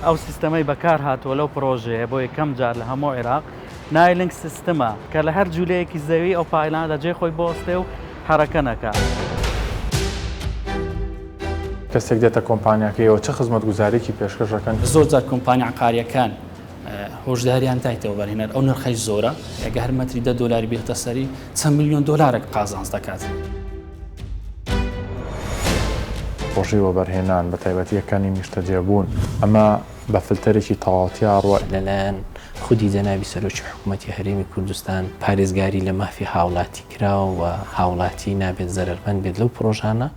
ئەو سیستەمەی بەکار هاتووە لەو پرۆژەیە بۆ یەکەم جار لە هەموو عێراق نایلنگ سیستەمە کە لە هەر جوولەیەکی زەوی ئەو پایلانە دەجێ خۆی بۆستێ و حرەکە نەکات. کەسێک دێتە کۆمپانیاکەیەوە چه خزمەتگوزارێکی پێشکەشەکەن؟ زۆر جار کۆمپانیا عقاریەکان هۆشداریان تایتەوە بەرهێنەر ئەو نرخەی زۆرە ئەگە هەر مەتری $10 بێتە سەری چەند ملیۆن دۆلارێک قازانج دەکات. ڕۆژی وەبەرهێنان بە تایبەتیەکانی نیشتەجێبوون ئەمە بە فلتەرێکی تەواوەتیا ڕوە لەلایەن خودی جەنابی سەرۆکی حکوومەتی هەرێمی کوردستان پارێزگاری لە مافی هاوڵاتی کراوە و هاوڵاتی نابێت زەرمەند بێت لەو پرۆژانە.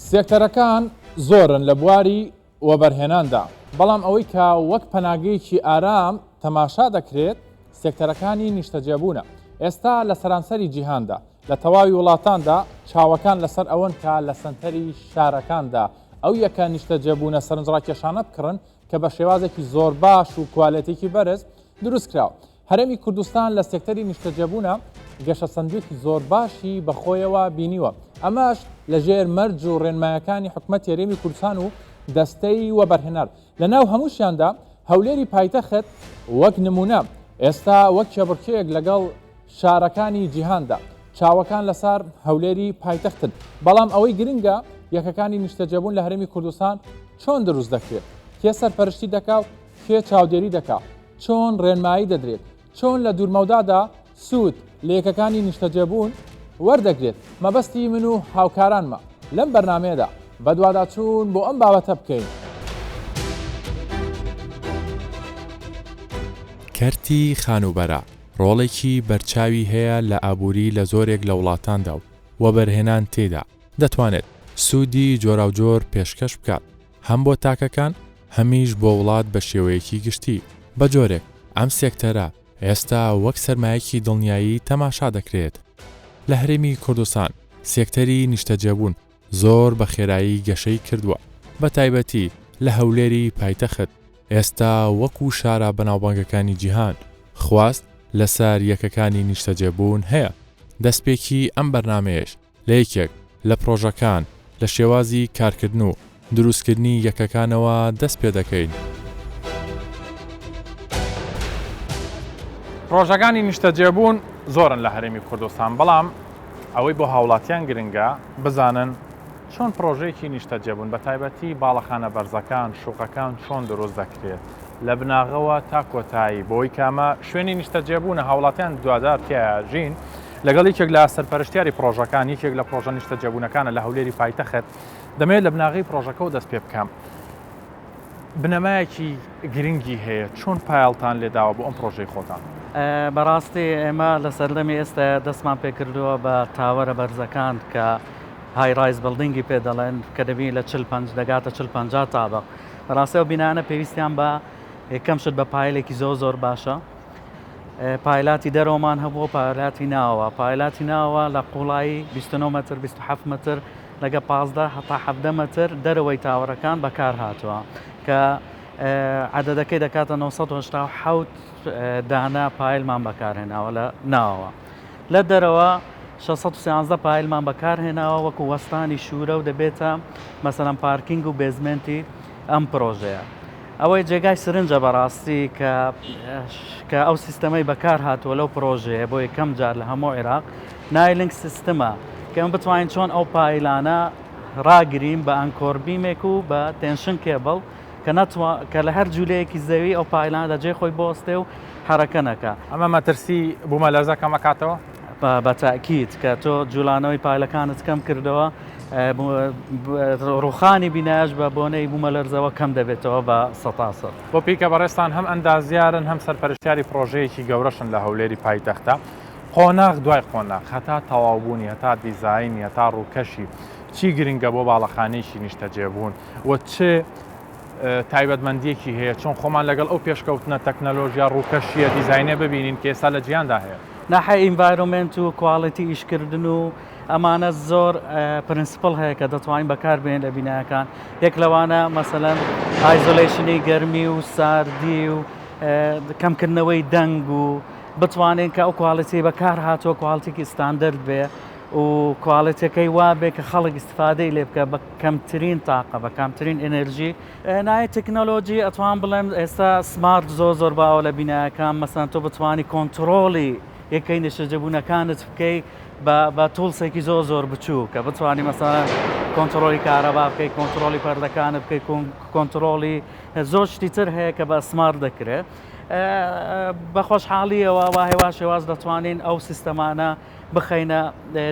سێکتەرەکان زۆرن لە بواری وەبەرهێناندا، بەڵام ئەوەی کە وەک پەناگەیەکی ئارام تەماشا دەکرێت سێکتەرەکانی نیشتەجێبوونە. ئێستا لە سەرانسەری جیهاندا لە تەواوی وڵاتاندا چاوەکان لەسەر ئەوەن کە لە سنتەری شارەکاندا ئەو یەکە نیشتەجێبوونە سەرنجڕاکێشانە بکڕن کە بە شێوازێکی زۆر باش و کوالێتێکی بەرز دروست کراوە. هەرێمی کوردستان لە سێکتەری نیشتەجێبوونە گەشە سەنجێکی زۆر باشی بەخۆیەوە بینیوە. ئەمەش لە ژێر مەرج و ڕێنمایەکانی حکومەتی هەرێمی کوردستان و دەستەی وەبەرهێنەر لەناو هەمووشیاندا هەولێری پایتەخت وەک نمونە ئێستا وەک کێبڕکێک لەگەڵ شارەکانی جیهاندا چاوەکان لەسەر هەولێری پایتەختن. بەڵام ئەوەی گرنگە یەکەکانی نیشتەجێبوون لە هەرێمی کوردستان چۆن دروست دەکرێت، کێ سەرپەرشتی دەکات، کێ چاودێری دەکات، چۆن ڕێنمایی دەدرێت، چۆن لە دوورمەودادا سوود لە یەکەکانی نیشتەجێبوون وەردەگرێت. مەبەستی من و هاوکارانمە لەم بەرنامەیەدا بە دوواداچوون بۆ ئەم بابەتە بکەین. کەرتی خانوبەرە ڕۆڵێکی بەرچاوی هەیە لە ئابووری لە زۆرێک لە وڵاتاندا و وەبەرهێنان تێدا دەتوانێت سوودی جۆرا و جۆر پێشکەش بکات، هەم بۆ تاکەکان هەمیش بۆ وڵات بە شێوەیەکی گشتی. بە جۆرێک ئەم سێکتەرە ئێستا وەک سەرمایەکی دڵنیایی تەماشا دەکرێت. لە هەرێمی کوردستان سێکتەری نیشتەجێبوون زۆر بە خێرایی گەشەی کردووە، بە تایبەتی لە هەولێری پایتەخت ئێستا وەکو شارە بەناوبانگەکانی جیهان خواست لەسەر یەکەکانی نیشتەجێبوون هەیە. دەستپێکی ئەم بەرنامەیەش لە یەکێک لە پرۆژەکان لە شێوازی کارکردن و دروستکردنی یەکەکانەوە دەست پێ دەکەین. پرۆژەکانی نیشتەجێبوون زۆرن لە هەرێمی کوردستان، بەڵام ئەوەی بۆ هاوڵاتیان گرنگە بزانن چۆن پرۆژەیەکی نیشتەجێبوون بە تایبەتی باڵەخانە بەرزەکان شوقەکان چۆن دروست دەکرێت لە بناغەوە تا کۆتایی بۆی کامە شوێنی نیشتەجێبوونە هاوڵاتیان دوادار تیاژین لەگەڵ یەکێک لە سەرپەرشتیاری پرۆژەکان یەکێک لە پرۆژە نیشتەجێبوونەکانە لە هەولێری پایتەخت دەمەوێت لە بناغی پرۆژەکە و دەست پێ بکەم. بنەمایەکی گرنگی هەیە چۆن پایڵتان لێداوە بۆ ئەم پرۆژەی خۆتان؟ بەڕاستی ئێمە لە سەردەمی ئێستا دەستمان پێکردووە بە تاوەرە بەرزەکان کە های ڕایز بڵدینگی پێ دەڵێن کە دەبین لە 45 دەگاتە 40-50 تابق. بەڕاستیەوە بینانە پێویستیان بە یەکەم شت بە پایلێکی زۆر باشە. پایلاتی دەرەوەمان هەبووە، پایلاتی ناوە. پایلاتی ناوە لە قوڵایی 29 متر 27 متر لەگە 15 هەتا 17 متر دەرەوەی تاوەرەکان بەکار هاتووە کە عەدەدەکەی دەکاتە 987 دانا پایلمان بەکارهێناوە لە ناوە. لە دەرەوە 613 پایلمان بەکارهێناوە وەکو وەستانی شوورە و دەبێتە مەسەڵەن پارکینگ و بێزمنتی ئەم پرۆژەیە. ئەوەی جێگای سرنجە بەڕاستی کە ئەو سیستەمەی بەکار هاتووە لەو پرۆژەیە بۆ یەکەم جار لە هەموو عێراق نایلنگ سیستەمە کە ئەم بتوانین چۆن ئەو پایلانە ڕاگرین بە ئەنکۆربیمێک و بە تێنشن کێبڵ کە لە هەر جوولەیەکی زەوی ئەو پایلانە دەجێ خۆی بۆستێ و حرەکە نەکات. ئەمە مەترسی بوومە لەرزەکە مەکاتەوە؟ بەتاکید کە تۆ جوولانەوەی پایلەکانت کەم کردەوە ڕوخانی بینایش بە بۆنەی بوومە لەرزەوە کەم دەبێتەوە بە 100%. بۆ پیکە بەڕێستان هەم ئەندازیارن هەم سەرپەرشتیاری پرۆژەیەکی گەورەشن لە هەولێری پایتەختە. قۆناغ دوای قۆناغ هەتا تەواوبوونی هەتا دیزاینی هەتا ڕووکەشی چی گرنگە بۆ باڵەخانەیەکی نیشتەجێبوون و چه تایبەتمەندیەکی هەیە چۆن خۆمان لەگەڵ ئەو پێشکەوتنە تەکنەلۆژیا ڕووکەشیە دیزاینێ ببینین کە ئێستا لە جیهاندا هەیە؟ ناحەی ئینڤایرۆمنت و کواڵیتی ئیشکردن و ئەمانە زۆر پرینسپڵ هەیە کە دەتوانین بەکاربێن لە بینایەکان. یەک لەوانە مەسەلەن ئایزۆلیشنی گەرمی و ساردی و کەمکردنەوەی دەنگ و بتوانین کە ئەو کواڵیتی بەکار هاتووە کواڵتێکی ستاندرد بێ و کواڵەتەکەی وا بێ کە خەڵک استفادەی لێ بکە بە کەمترین تاقە بە کەمترین ئەنرژی نایە تەکنۆلۆژی ئەتوان بڵێم ئێستا سمارت زۆر باوە لە بینایەکان مەسەن تۆ بتوانی کۆنتڕۆڵی یەکەی نیشتەجێبوونەکانت بکەی بە تولسێکی زۆر بچوو کە بتوانی مەسەڵەن کۆنتڕۆلی کارەبا بکەیت کۆنتڕۆلی پەردەکانت بکەیت کۆنتڕۆلی زۆر شتی تر هەیە کە بە سمارت دەکرێت بە خۆشحاڵیەوە وا هێوا شێواز دەتوانین ئەو سیستەمانە بخەینە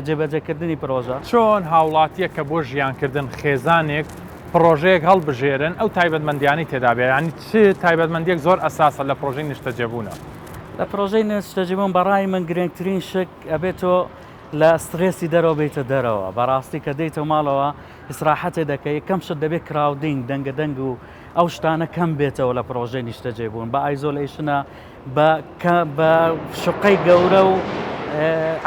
جێبەجێکردنی پرۆژە چۆن هاوڵاتیە کە بۆ ژیانکردن خێزانێک پرۆژەیەک هەڵبژێرن ئەو تایبەتمەندیانی تێدابێ ینی چ تایبەتمەندیەک زۆر ئەساسە لە پرۆژەی نیشتەجێبوونە لە پرۆژەی نیشتەجێبوون بەڕای من گرنگترین شک ئەبێتەوە لە سترێسی دەرەوە بێتە دەرەوە بەڕاستی کە دەیتە ماڵەوە ئیسراحەتێ دەکەی یەکەم شت دەبێت کراودینگ دەنگ و ئەو شتانە کەم بێتەوە لە پرۆژەی نیشتەجێبوون بە ئایزۆلیشنە بە شقەی گەورە و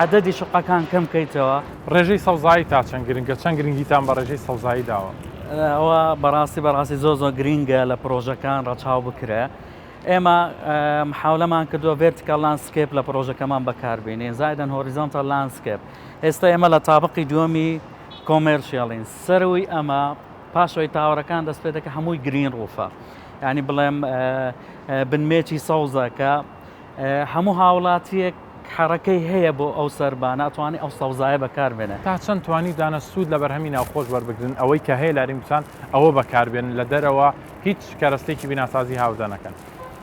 عدەدی شقەکان کەم بکەیتەوە ڕێژەی سەوزایی تا چەند گرنگە چەند گرنگیتان بە ڕێژەی سەوزایی داوە ئەوە بەڕاستی زۆر گرینگە لە پرۆژەکان ڕەچاو بکرێ ئێمە محاولەمان کردووە ڤێرتیکال لاندسکێپ لە پرۆژەکەمان بەکاربێنین زایدەن هۆریزۆنتال لاندسکێپ ئێستا ئێمە لە تابقی دووەمی کۆمێرشیاڵین سەروی ئەمە پاشەوەی تاوەڕەکان دەست پێ دەکە هەمووی گرین ڕوفە یعنی بڵێم بنمێکی سەوزە کە هەموو هاوڵاتیەک حرەکەی هەیە بۆ ئەو سەربانە ئەتوانێت ئەو سەوزایە بەکاربێنێ تا چەند توانی دانە سوود لە بەرهەمی ناوخۆش وەربگرن ئەوەی کە هەیە لاریمسان ئەوە بەکاربێنن لە دەرەوە هیچ کارەستێکی بیناسازی هاودانەکەن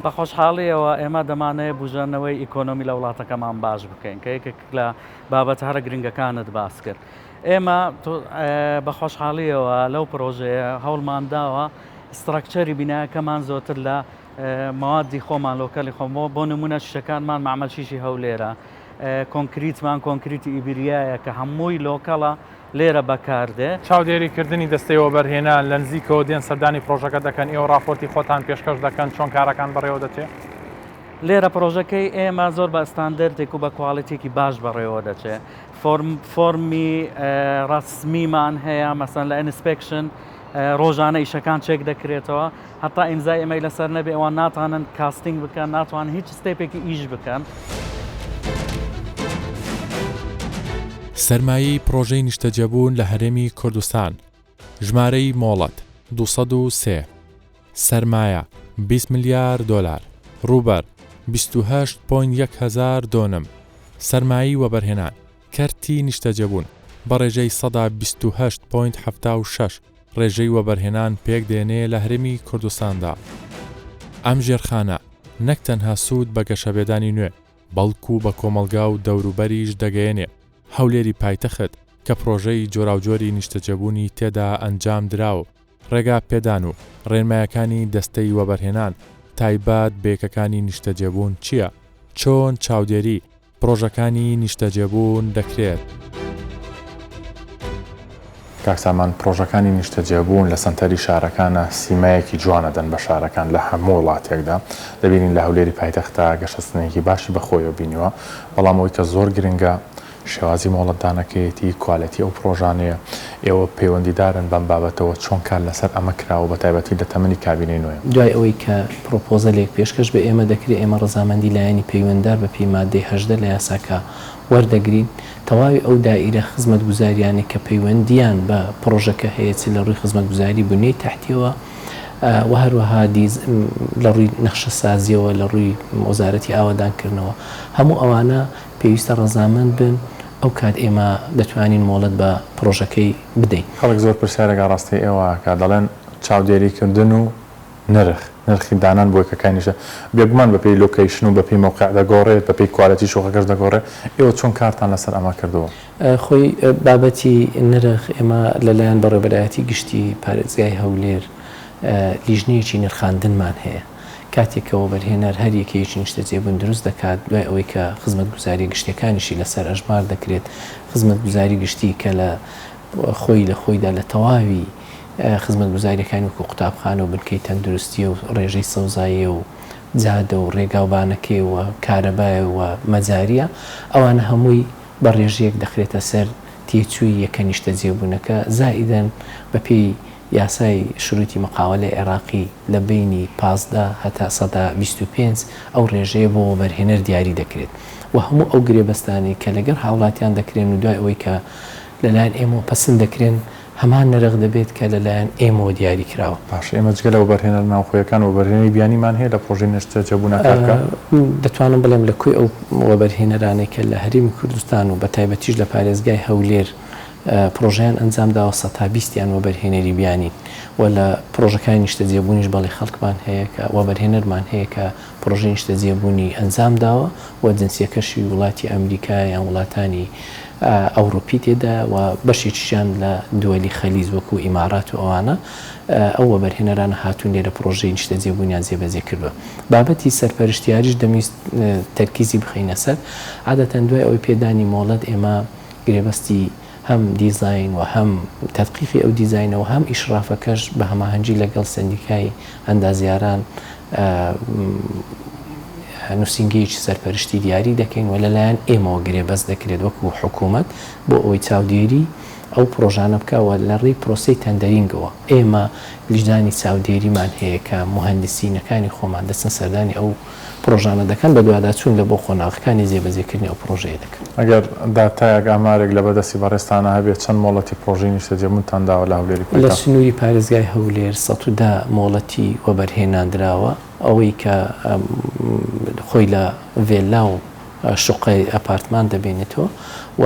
بە خۆشحاڵیەوە ئێمە دەمانەیە بژێنەوەی ئیکۆنۆمی لە وڵاتەکەمان باش بکەین کە یەکێک لە بابەت هەرە گرنگەکانت باس کرد ئێمە بە خۆشحاڵیەوە لەو پرۆژەیە هەوڵمانداوە ستراکچەری بینایەکەمان زۆرتر لە موادی خۆمان لۆکەلی خۆمەوە بۆ نمونە شیشەکانمان معمەل شیشی هەولێرە کۆنکریتمان کۆنکریتی ئیبریایە کە هەمووی لۆکەڵە لێرە بەکاردێ چاودێریکردنی دەستەوە بەرهێنان لە نزیکەوە دێن سەردانی پرۆژەکە دەکەن ئێوە راپۆرتی خۆتان پێشکەش دەکەن چۆن کارەکان بەڕێوە دەچێت لێرە پرۆژەکەی ئێمە زۆر بە ئەستاندەردێک و بە کواڵیتێکی باش بەڕێوە دەچێت فۆرمی ڕسمیمان هەیە مەسەن لە ئینسپێکشن ڕۆژانە ئیشەکان چێک دەکرێتەوە هەتا ئیمزای ئەمەی لەسەر نەبێ ئەوان ناتوانن کاستینگ بکەن ناتوان هیچ ستێپێکی ئیش بکەن سەرمایی پرۆژەی نیشتەجێبوون لە هەرێمی کوردستان ژمارەی مۆڵەت 203 سەرمایە 20 میلیارد دۆلار ڕووبەر 28.1 هزار دۆنم سەرمایی وەبەرهێنان کەرتی نیشتەجێبوون بە ڕێژەی 128.76 ڕێژەی وەبەرهێنان پێک دێنێ لە هەرێمی کوردستاندا ئەم ژێرخانە نەک تەنها سوود بە گەشەبێدانی نوێ بەڵکو بە کۆمەلگا و دەوروبەریش دەگەیەنێ هەولێری پایتەخت کە پرۆژەی جۆراوجۆری نیشتەجێبوونی تێدا ئەنجام دراوە ڕێگا پێدان و ڕێنمایەکانی دەستەی وەبەرهێنان تایبەت بێکەکانی نیشتەجێبوون چییە؟ چۆن چاودێری پرۆژەکانی نیشتەجێبوون دەکرێت؟ کاکسامان پرۆژەکانی نیشتەجێبوون لە سنتەری شارەکانە سیمایەکی جوانەدەن بە شارەکان لە هەموو وڵاتێکدا دەبینین لە هەولێری پایتەختە گەشەستنێکی باشی بەخۆیەوە بینیوە بەڵام ئەوەی کە زۆر گرنگە شێوازی مۆڵەتدانەکەیەتی کوالەتی ئەو پرۆژانەیە ئێوە پەیوەندیدارن بەم بابەتەوە چۆن کار لەسەر ئەمە کراوە بە تایبەتی لە تەمەنی کابینەی نوێ دوای ئەوەی کە پرۆپۆزەلێک پێشکەش بە ئێمە دەکرێت ئێمە ڕەزامەندی لایەنی پەیوەنددار بە پێی مادەی 18 لە یاساکە وەردەگرین تەواوی ئەو دائیرە خزمەت گوزاریانی کە پەیوەندیان بە پرۆژەکە هەیەی لە ڕووی خزمەت گوزاری بوونەی تحتیەوە و هەروەها لە ڕووی نەخشە سازیەوە لە ڕووی وەزارەتی ئاوادانکردنەوە هەموو ئەوانە پێویستە ڕەزامەند بن ئەو کات ئێمە دەتوانین مۆڵەت بە پرۆژەکەی بدەین خەڵک زۆر پرسیارێکا ڕاستی ئێوە کە دەڵێن چاودێریکردن و نرخی دانان بۆی کەکانیشە بێگومان بەپی لۆکیشن و بەپی مەوقع دەگۆڕێت بەپی کوالەتی شوقەکەش دەگۆڕێت ئێوە چۆن کارتان لەسەر ئەمە کردەوە خۆی بابەتی نرخ ئێمە لەلایەن بەڕێوەبەرایەتی گشتی پارێزگای هەولێر لیژنەیەکی نرخاندنمان هەیە کاتێکەوە بەرهێنەر هەر یەکەیەکی نیشتەجێبوون دروست دەکات دوای ئەوەی کە خزمەت گوزاری گشتەکانیشی لەسەر ئەژمار دەکرێت خزمەت گوزاری گشتی کە لە خۆیدا لە تەواوی خزمەت گوزاریەکانی وەکو قوتابخانە و بنکەی تەندروستی و ڕێژەی سەوزاییە و جادە و ڕێگاوبانەکەی و کارەبایە و مەجاریە ئەوانە هەمووی بە ڕێژەیەک دەخرێتە سەر تێچووی یەکە نیشتەجێبوونەکە زائیدەن بەپێی یاسای شروعی مقاولە عێراقی لە بینی 15 هەتا 125 ئەو ڕێژەیە بۆ وەبەرهێنەر دیاری دەکرێت و هەموو ئەو گرێبەستانی کە لەگەڵ هاوڵاتیان دەکرێن و دوای ئەوەی کە لەلایەن ئێمە پەسەند دەکرێن هەمان نرخ دەبێت کە لەلایەن ئێمە دیاری کراوە. باش ئێمە جگە لە وەبەرهێنەر ناوخۆیەکان و وەبەرهێنەری بیانیمان هەیە لە پرۆژەی نیشتەجێبوونەکە دەتوانم بڵێم لە کوێ ئەو وەبەرهێنەرانێک کە لە هەرێمی کوردستان و بە تایبەتیش لە پارێزگای هەولێر پرۆژیان ئەنجام داوە 120یان وەبەرهێنەری بیانی و لە پرۆژەکانی نیشتەجێبوونیش بەڵێ خەڵکمان هەیە کە وەبەرهێنەرمان هەیە کە پرۆژەی نیشتەجێبوونی ئەنجام داوە و جنسیەکەشی وڵاتی ئەمریکا یان وڵاتانی ئەوروپی تێدا و بەشێکیشیان لە دووەلی خەلیز وەکو ئیمارات و ئەوانە ئەو وەبەرهێنەرانە هاتوون لێرە پرۆژەی نیشتەجێبوونیان جێبەجێ کردووە. بابەتی سەرپەرشتیاریش دەمویست تەرکیزی بخەینە سەر عادەتەن دوای ئەوەی پێدانی مۆڵەت ئێمە گرێبەستی هەم دیزاین و هەم تەدقیقی ئەو دیزاینەوە هەم ئیشرافەکەش بە هەماهەنگی لەگەڵ سندیکای ئەندازیاران نووسنگەیەکی سەرپەرشتی دیاری دەکەین و لەلایەن ئێمەوە گرێبەست دەکرێت وەکو حکوومەت بۆ ئەوەی چاودێری ئەو پرۆژانە بکەوە لە ڕێی پرۆسی تەندەرینگەوە. ئێمە لیژدانی چاودێریمان هەیە کە مهندسینەکانی خۆمان دەچن سەردانی ئەو پرۆژانە دەکەن بە دووادا چوون لە بۆ خۆناغەکانی جێبەجێکردنی ئەو پرۆژەیە دەکەن. ئەگەر داتایەک ئامارێک لە بەدەستی بەڕێستانە هەبێت چەند مۆڵەتی پرۆژەی نیشتەجێبوونتان داوە لە هەولێری لە سنووری پارێزگای هەولێر 110 مۆڵەتی وەبەرهێناندراوە ئەوەی کە خۆی لە ڤێلا و شوقی ئەپارتمان دەبێنێتەوە و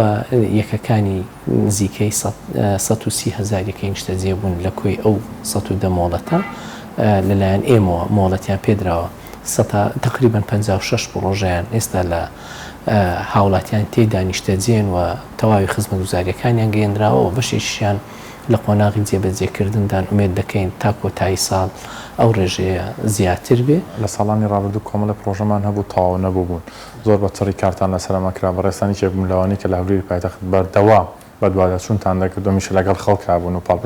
یەکەکانی نزیکەی 130,000 یەکەی نیشتەجێبوون لە کوێی ئەو 110 مۆڵەتە لەلایەن ئێمەوە مۆڵەتیان پێدراوە. تقریبا 56 پرۆژەیان ئێستا لە هاوڵاتیان تێدا نیشتەجێن و تەواوی خزمەتگوزاریەکانیان گەیەنراوە و بەشێکیان لە قۆناغی جێبەجێکردندان ئومێد دەکەین تا کۆتایی ساڵ ئەو ڕێژەیە زیاتر بێ. لە ساڵانی ڕابردوو کۆمەڵە پرۆژەمان هەبوو تەواو نەبوو بوون زۆر بە چڕی کارتان لەسەرمەکرا بەڕێستانی کێکبوون لەوانی کە لە هەولێری پایتەخت بەردەوام بەدووادا چوونتان دەکردو میشە لەگەڵ خەڵکا بوون و پاڵ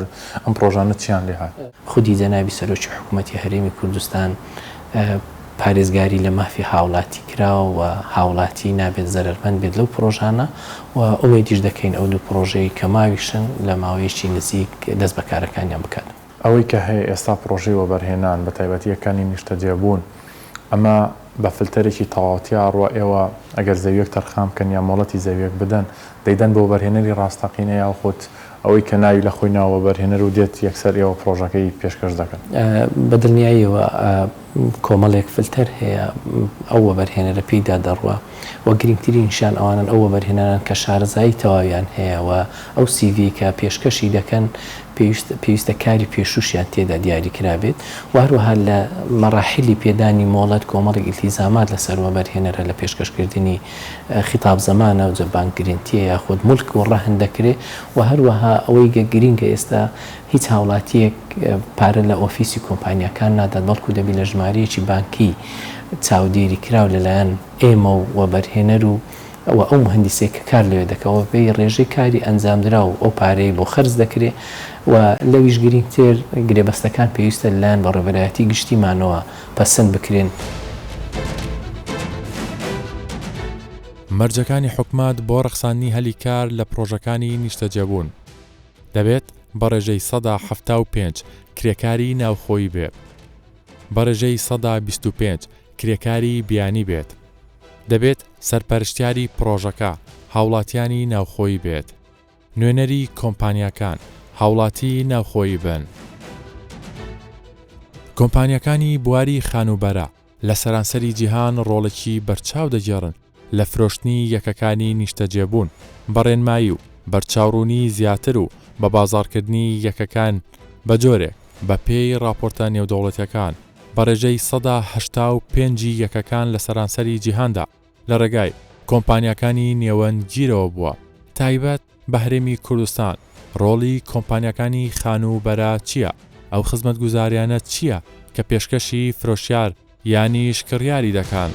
ئەم پرۆژانە چیان لێ هات؟ خودی جەنابی سەرۆکی حکوومەتی هەرێمی کوردستان پارێزگاری لە مافی هاوڵاتی کراوە و هاوڵاتی نابێت زەرمەند بێت لەو پرۆژانە و ئەوەیتیش دەکەین ئەو دوو پرۆژەی کە ماویشن لە ماوەیەکی نزیک دەست بەکارەکانیان بکات. ئەوەی کە هەیە ئێستا پرۆژەی وەبەرهێنان بە تایبەتیەکانی نیشتەجێبوون ئەمە بە فلتەرێکی تەواوەتیا ڕوە ئێوە ئەگەر زەویەک تەرخام بکەن یا مۆڵەتی زەویەک بدەن دەیدەن بۆ وەبەرهێنەری ڕاستەقینە یا خۆت ئەوەی کە ناوی لە خۆی ناوە وەبەرهێنەر و دێت یەکسەر ئێوە پرۆژەکەی پێشکەش دەکەن. بەدڵنیاییەوە کۆمەڵێک فلتەر هەیە ئەو وەبەرهێنەرە پێیدا دەڕوە و گرنگترینشان ئەوانن ئەو وەبەرهێنەران کە شارەزایی تەواویان هەیە و ئەو سیڤی کە پێشکەشی دەکەن پێویستە کاری پێشوشیان تێدا دیاری کرابێت و هەروەها لە مەراحلی پێدانی مۆڵەت کۆمەڵێک ئیلتیزامات لەسەر وەبەرهێنەرە لە پێشکەشکردنی خیتاب زەمانە و جەبانگرنتیە یاخود مولک و ڕەهن دەکرێت و هەروەها ئەوەی گرینگە ئێستا هیچ هاوڵاتیەک پارە لە ئۆفیسی کۆمپانیەکان نادات بەڵکو دەبی لە ژمارەیەکی بانکی چاودێری کراو لەلایەن ئێمە و وەبەرهێنەر و ئەو مهندسێک کە کار لەوێ دەکەوە پێی ڕێژەی کاری ئەنجامدرا و ئەو پارەی بۆ خەرج دەکرێت و لەویش گرنگتر گرێبەستەکان پێویستە لەلایەن بەڕێوەبەرایەتی گشتیمانەوە پەسەند بکرێن. مەرجەکانی حکومات بۆ ڕەخسانی هەلی کار لە پرۆژەکانی نیشتەجێبوون دەبێت بە ڕێژەی 175 کرێکاری ناوخۆیی بێت، بە ڕێژەی 125 کرێکاری بیانی بێت، دەبێت سەرپەرشتیاری پرۆژەکە هاوڵاتیانی ناوخۆیی بێت، نوێنەری کۆمپانیەکان هاوڵاتی ناوخۆیی بن. کۆمپانیەکانی بواری خانوبەرە لە سەرانسەری جیهان ڕۆڵێکی بەرچاو دەگێڕن لە فرۆشتنی یەکەکانی نیشتەجێبوون بەڕێنمایی و بەرچاوڕوونی زیاتر و بە بازاڕکردنی یەکەکان بە جۆرێک بە پێی راپۆرتە نێودەوڵەتیەکان بە ڕێژەی 185 یەکەکان لە سەرانسەری جیهاندا لە ڕێگای کۆمپانیەکانی نێوەندگیرەوە بووە. تایبەت بە هەرێمی کوردستان ڕۆڵی کۆمپانیەکانی خانوبەرە چییە؟ ئەو خزمەتگوزاریانە چییە کە پێشکەشی فرۆشیار یانی شکڕیاری دەکەن؟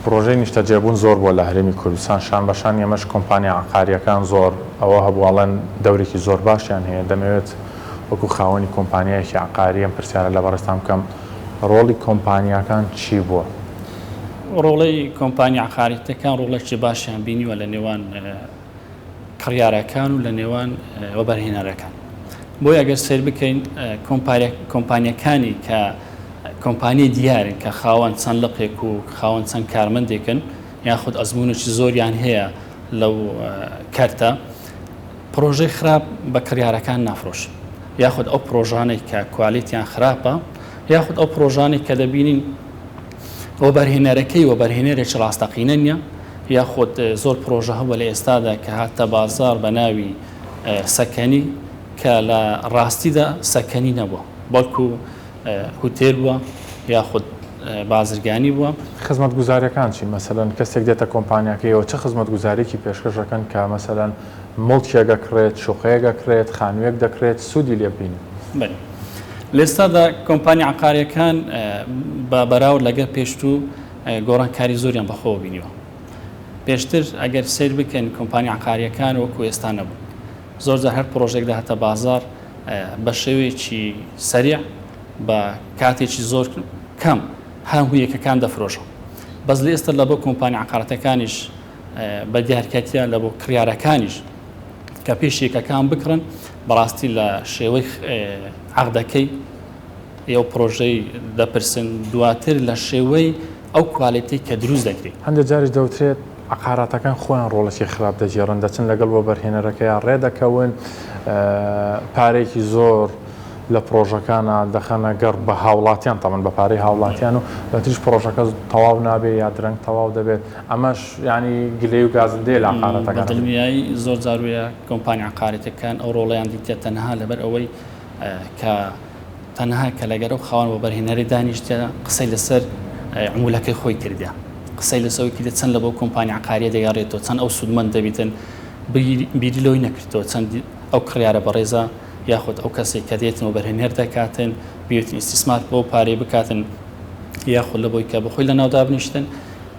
پرۆژەی نیشتەجێبوون زۆر بۆ لە هەرێمی کوردستان شان بەشان ئێمەش کۆمپانیا عقاریەکان زۆر ئەوە هەبواڵەن دەورێکی زۆر باشیان هەیە دەمەوێت وەکو خاوەنی کۆمپانیایەکی عقاریەم پرسیارە لە بەڕێستان بکەم ڕۆڵی کۆمپانیەکان چی بووە؟ ڕۆڵی کۆمپانیا عقاریەکان ڕۆڵێکی باشیان بینیوە لە نێوان کڕیارەکان و لە نێوان وەبەرهێنەرەکان. بۆی ئەگەر سیر بکەین کۆمپانیەکانی کە کۆمپانی دیارن کە خاوەن چەند لەقێک و خاوەن چەند کارمەندێکن یاخود ئەزمونێکی زۆریان هەیە لەو کارتە، پرۆژەی خراپ بە کڕیارەکان نافرۆش، یاخود ئەو پرۆژانەی کە کوالیتیان خراپە، یاخود ئەو پرۆژانێک کە دەبینین وەبەرهێنەرەکەی وەبەرهێنەرێکی ڕاستەقینە نیە، یاخود زۆر پرۆژە هەبووە لە ئێستادا کە هاتە بازار بە ناوی سەکەنی کە لە ڕاستیدا سەکەنی نەبووە، بەڵکو هوتێل بووە یاخود بازرگانی بووە. خزمەت گوزاریەکان چی؟ مەسەلەن کەسێک دێتە کۆمپانیاکەیەوە چه خزمەت گوزارێکی پێشکەشەکەن کە مەسەلەن مڵکێگە کرێت، شوقەیەگە کرێت، خانوویەک دەکرێت، سوودی لێ ببینن؟ لێستادا کۆمپانی عقاریەکان بە بەراورد لەگەر پێشتوو گۆڕانکاری زۆریان بەخۆوە بینیوە. پێشتر ئەگەر سیر بکەن کۆمپانی عقاریەکان وەکو ئێستا نەبوو، زۆرجار هەر پرۆژێک داهاتە بازار بە شێوەیەکی سەریع بە کاتێکی زۆر کەم هەموویەکەکان دەفرۆشە. بەس لە ئێستا لە بۆ کۆمپانی عقارەتەکانیش بە دیارکەتیان لە بۆ کڕیارەکانیش کە پێشیەکەکان بکڕن بەڕاستی لە شێوەی عەقدەکەی ئێو پرۆژەی دەپرسن دواتر لە شێوەی ئەو کوالیتی کە دروست دەکرێت. هەندێک جاریش دەوترێت عقاراتەکان خۆیان ڕۆڵێکی خراپ دەجێڕن، دەچن لەگەڵ وەبەرهێنەرەکەیان ڕێدەکەون، پارێکی زۆر لە پرۆژەکانە دەخەنە گەڕ بە هاوڵاتیان تەمەن بە پارەی هاوڵاتیان و لە تریش پرۆژەکە تەواو نابێت یا درەنگ تەواو دەبێت. ئەمەش ینی گلەی و گازندەیە لە عقارەتەکان. دڵنیایی زۆر جارویە کۆمپانی عقارەتەکان ئەو ڕۆڵیان دیتە تەنها لەبەر ئەوەی کە تەنها کە لەگەر ئەو خاوەن وەبەرهێنەری دانیشتە قسەی لەسەر عمولەکەی خۆی کردیا، قسەی لەسەوەی کردە چەند لە بۆ کۆمپانی عقاریە دەگەڕێتەوە، چەند ئەو سوودمەند دەبیتن بیری لەوەی نەکردەوە، چەند ئەو کڕیارە بەڕێزە یاخود ئەو کەسێک کە دێتن وەبەرهێنەر دەکاتن بێتن ئیستیسمار بۆ پارەی بکاتن یاخود لە بۆی کە بەخۆی لە ناودا بنیشتن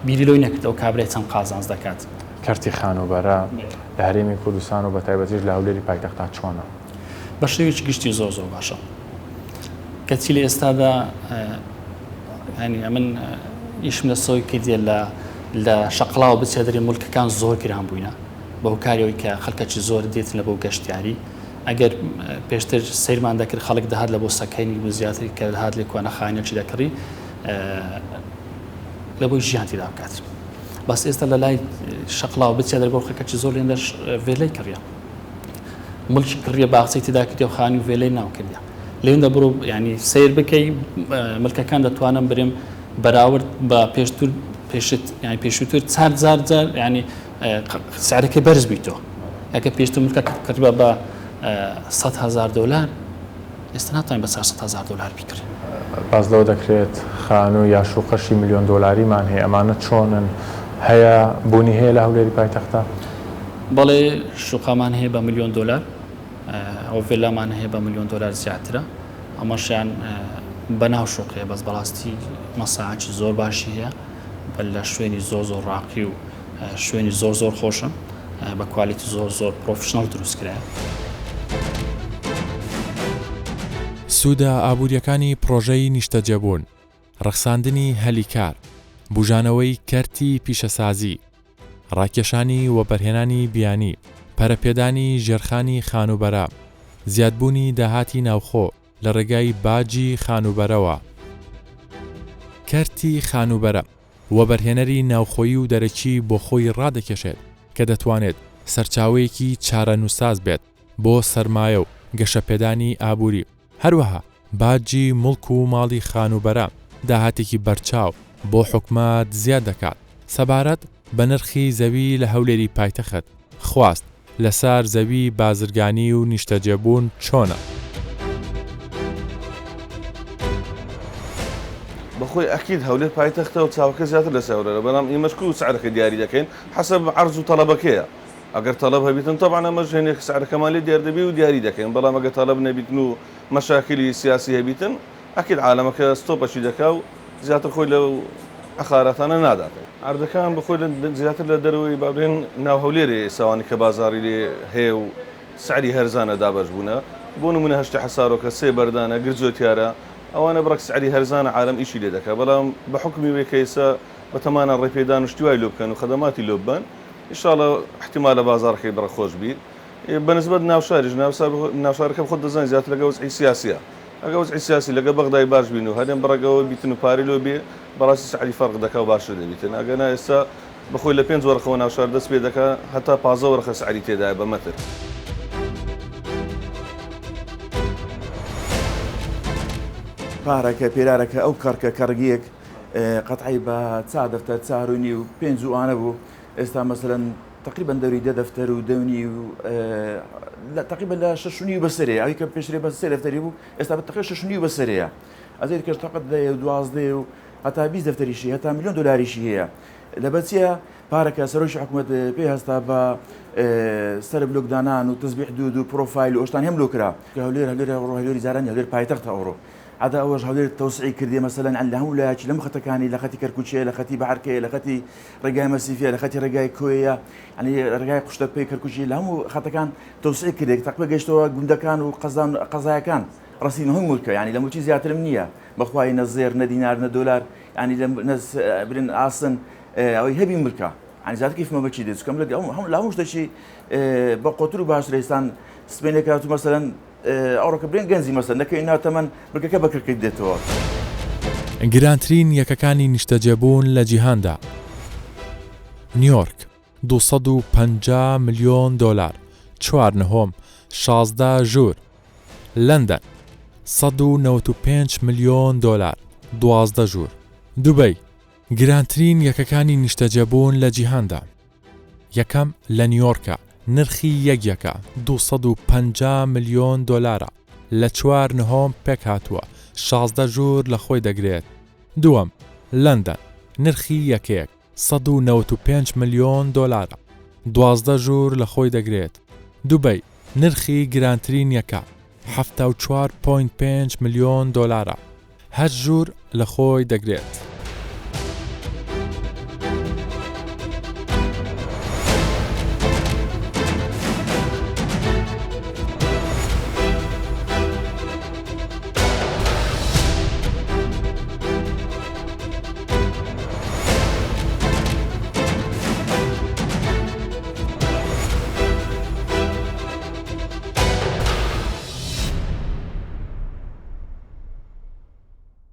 بیری لەوەی نەکردەوە کابرای چەند قازانج دەکات. کەرتی خانوبەرە لە هەرێمی کوردستان و بە تایبەتیش لە هەولێری پایتەختا چۆنە؟ بە شێوەیەکی گشتی زۆر باشە. کەچی لە ئێستادا ینی ئەمن ئیشم لە سۆی کردێ لە شەقڵاوە بچێ دەری مولکەکان زۆر گران بووینە بە هۆکاریەوەی کە خەڵکەکی زۆر دێتن لە بۆ گەشتیاری. ئەگەر پێشتر سیرمان دەکرد خەڵک دەهات لە بۆ سەکەینی بوو زیاتری کە دەهات لێ کوانەخانێکی دەکڕی لە بۆی ژیانتیدا بکات. بەس ئێستا لە لای شەقڵاوە بچێ دەر بۆ خەڵکەکی زۆر لێندەش وێلەی کڕیە، مڵکی کڕیە باخچەی تێدا کردی و خانی و وێلەی ناوکردە. لێندە بڕۆ ینی سیر بکەی ملکەکان دەتوانن برێم بەراورد بە پێشتر پێشووتر چار جار ینی سعرەکەی بەرز بیتەوە. ئەگە پێشتر ملکە کردبە بە $100,000 ئێستا ناتوانین بە $400,000 بیکڕین. باز لەوە دەکرێت خانوو یا شوقەشی $1,000,000مان هەیە، ئەمانە چۆنن؟ هەیە بوونی هەیە لە هەولێری پایتەختە؟ بەڵێ شوقەمان هەیە بە $1,000,000 ئەو ڤێلامان هەیە بە $1,000,000 زیاترە، ئەمەشیان بەناو شوقەیە بەس بەڕاستی مەساعاتی زۆر باشی هەیە بە لە شوێنی زۆر ڕاقی و شوێنی زۆر خۆشن بە کوالیتی زۆر پرۆفشنەڵ دروستکرایە. سوودە ئابوووریەکانی پرۆژەی نیشتەجێبوون، ڕەخساندنی هەلیکار، بوژانەوەی کەرتی پیشەسازی، ڕاکێشانی وەبەرهێنانی بیانی، پەرەپێدانی ژێرخانی خانوبەرە، زیادبوونی داهاتی ناوخۆ لە ڕێگای باجی خانوبەرەوە. کەرتی خانوبەرە وەبەرهێنەری ناوخۆیی و دەرەکی بۆ خۆی ڕادەکێشێت کە دەتوانێت سەرچاوەیەکی چارەنووساز بێت بۆ سەرمایە و گەشەپێدانی ئابووری. هەروەها باجی مڵک و ماڵی خانوبەرە داهاتێکی بەرچاو بۆ حکومەت زیاد دەکات. سەبارەت بە نرخی زەوی لە هەولێری پایتەخت خواست لەسەر زەوی بازرگانی و نیشتەجێبوون چۆنە؟ بەخۆی ئەکید هەولێر پایتەختە و چاوەکە زیاتر لە سەورەرە، بەڵام ئێمەشکو و سعرەکە دیاری دەکەین حەسەب عەرز و تەڵەبەکەیە. ئەگەر تەڵەب هەبیتن طبعاً ئەمەش هێنێک سعرەکەمان لێ دیار دەبێ و دیاری دەکەین، بەڵام ئەگەر تەڵەب نەبیتن و مەشاکلی سیاسی هەبیتن ئەکید عالەمەکە ستۆپەشی دەکا و زیاتر خۆی لەو ئەخارەتانە ناداتێت. عەردەکان بەخۆی زیاتر لە دەرەوەی بابرێن ناو هەولێرێ ساوانی کە بازاڕی لێ هەیە و سعری هەرزانە دابەش بوونە. بۆ نمونە هەشتی حەسارۆکە 3 بەردانە گرجۆتیارە ئەوانە بڕک سعری هەرزانە عالم ئیشی لێ دەکات، بەڵام بە حکمی وێ کە ئێستا بە تەمانە ڕێپێدان و شتیوای لۆ بکەن و خەدەماتی لۆ ببەن ئینشاڵە احتیمالە بازارەکەی بڕە خۆش بی بەنسبەت ناوشاریش ناوشارەکە خۆت دەزانین زیاتر لەگە وەزعی سیاسیە ئەگە وەزعی سیاسی لەگە بەغدای باش بین و هەرێم بڕەگەوە بیتن و پارەی لۆ بێ بەڕاستی سعری فەرق دەکا و باشتر دەبیتن ئەگەنا ئێستا بخۆی لە 5 وەرخەوە ناوشار دەست پێ دەکا هەتا 15 وەرخە سعری تێدایە بە مەتر. پارەکە پێرارەکە ئەو کارکە کەڕگیەک قەتعی بە چا دەفتەر 4.5 و 5 وانە بوو ئێستا مەسەرەن تقریبا دەوری 10 دەفتەر و 2.5 تقریبا لە 6.5 بەسەرەیە ئەوی کە پێشترێ بە 3 دەفتەری بوو ئێستا بە تقریبا 6.5 بەسەرەیە ئەزێت کەش تاقەت 12 و هەتا 20 دەفتەریشی هەتا ملیۆن دلاریشی هەیە لەبەر چیە پارەکە سەرۆکی حکوومەت پێ هەستا بە سەر بلۆکدانان و تزبیح دوود و پرۆفایل و ئەوشتان هەم لۆکرا کە هەولێری زارانی هەولێر پایتەختە ئەوڕۆ عدا ئەوەش هەولێر تەوسعی کردی مەسەلەن لە هەموو لایەکی لەم خەتەکانی لە خەتی کەرکوچیە لە خەتی بەحرکەیە لە خەتی ڕێگای مەسیفیە لە خەتی ڕێگای کۆیە ینی ڕێگای قوشتەپەی کەرکوچی لە هەموو خەتەکان تەوسعی کردێک تەقریبا گەیشتەوە گوندەکان و قەزایەکان ڕستین هەموو مولکە ینی لە موچی زیاترم نییە بەخوای نە زێر نە دینار نە دۆلار ینی برن ئاسن ئەوەی هەبی ملکە ینی زیاتر کیفمە بەچی دێت چکەم لە هەموو شتێکی بە قۆتر و باشتر ئێستان سبێنێکات و مەسەلەن ئەوڕۆکە برێن گەنجی مەسەن نەکەی ناتەمەن بگەکە بەکردکەیت دێتەوە. گرانترین یەکەکانی نیشتەجێبوون لە جیهاندا نیویۆرک 250 ملیۆن دلار 4 16 ژوور لەندەن 195 ملیۆن دلار 12 ژوور دوبەی گرانترین یەکەکانی نیشتەجێبوون لە جیهاندا یەکەم لە نیویۆرکە نرخی یەکە 250 ملیۆن دلارە لە 4 پێک هاتووە 16 ژوور لە خۆی دەگرێت دووەم لەندەن نرخی یەکەیەک 195 ملیۆن دلارە 12 ژوور لە خۆی دەگرێت دوبەی نرخی گرانترین یەکە 74.5 ملیۆن دلارە 8 ژوور لە خۆی دەگرێت